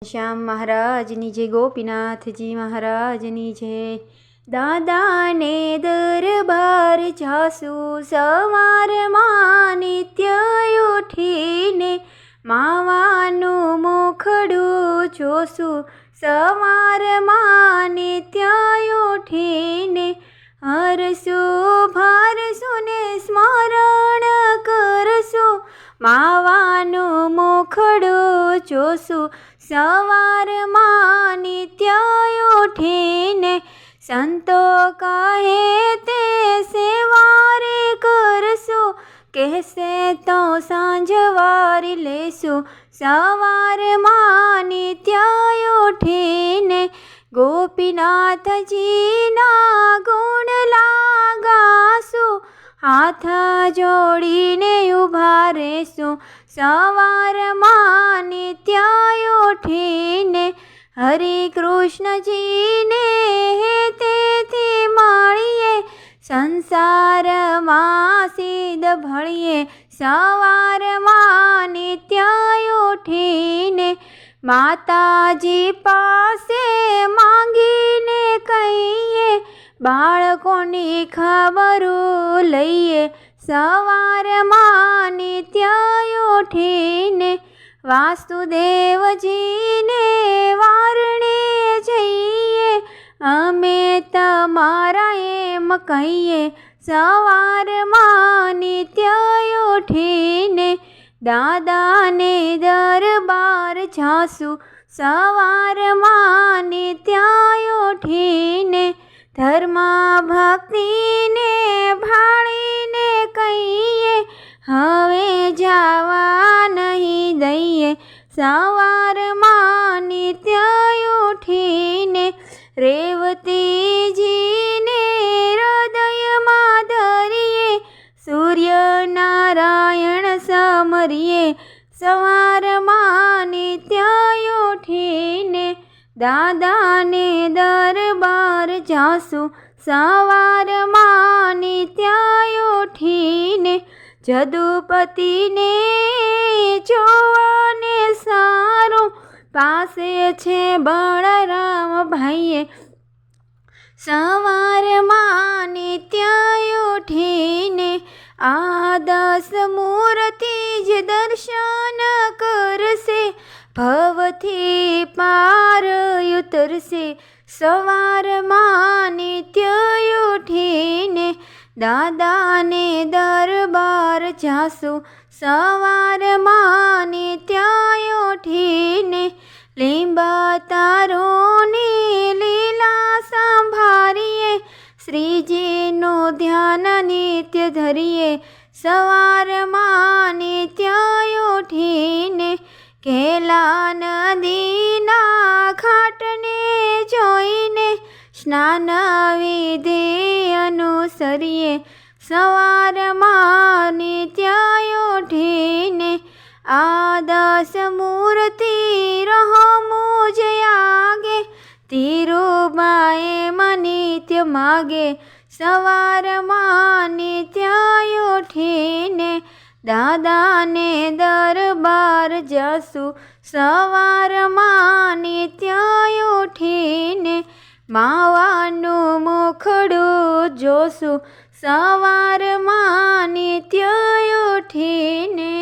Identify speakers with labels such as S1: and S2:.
S1: શ્યામ મહારાજની જય, ગોપીનાથજી મહારાજની જય। દાદાને દરબાર જાસુ સવારમાં નિત્ય ઉઠીને, માવાનું મુખડું જોશું સવારમાં નિત્ય ઉઠીને। હરશું ભારશું ને સ્મરણ કરશું, માવાનું મુખડું જોશું સવારમાં નિત્ય ઉઠીને। સંતો કહે તે સેવારે કરશું, કહેશે તો સાંજવારી લેશું સવારમાં નિત્ય ઉઠીને। ગોપીનાથજીના ગુણ લાગાશું, હાથ જોડીને ઊભા રહેશું સવારમાં નિત્ય ઉઠીને। હરે કૃષ્ણજીને તેથી મળીએ, સંસારમાં સિદ્ધ ભળીએ સવારમાં નિત્ય ઉઠીને। માતાજી પાસે માંગીને કહીએ, બાળકોની ખબરું લઈએ સવારમાં નિત્ય ઉઠીને। વાસુદેવજીને વારણે જઈએ, અમે તમારા એમ કહીએ સવારમાં નિત્ય ઉઠીને। દાદાને દરબાર જાસુ સવારમાં નિત્ય ઉઠીને। ધર્મ ભક્તિને ભાળીને કહીએ, હવે જવા નહીં દઈએ સવારમાં નિત્ય ઉઠીને। રેવતીજીને હૃદયમાં ધરીએ, સૂર્યનારાયણ સમરીએ સવારમાં નિત્ય ઉઠીને। દાદાને દરબાર જાસુ સવારમાં નિત્ય ઉઠીને। જદુપતિને જોવાને સારું, પાસે છે બળરામ ભાઈએ સવારમાં નિત્ય ઉઠીને। આ 10 મૂર્તિ જ દર્શન કરશે, ભવથી પાર ઉતરશે સવારમાં નિત્ય ઉઠીને। દાદાને દરબાર જાસુ સવારમાં નિત્ય ઉઠીને। લીંબતારોની લીલા સંભાળીએ, શ્રીજીનું ધ્યાન નિત્ય ધરીએ સવારમાં નિત્ય ઉઠીને। કેલા નદીના ઘાટને જોઈને, સ્નાન વિધિ અનુસરીએ સવારમાં નિત્ય ઉઠીને। આ 10 મૂર્તિ રહમું જ આગે, તીરુબાએ નિત્ય માગે સવારમાં નિત્ય ઉઠીને। દાદાને દરબાર જાસુ સવારમાં નિત્ય ઉઠીને। માવાનું મુખડું જોશું સવારમાં નિત્ય ઉઠીને।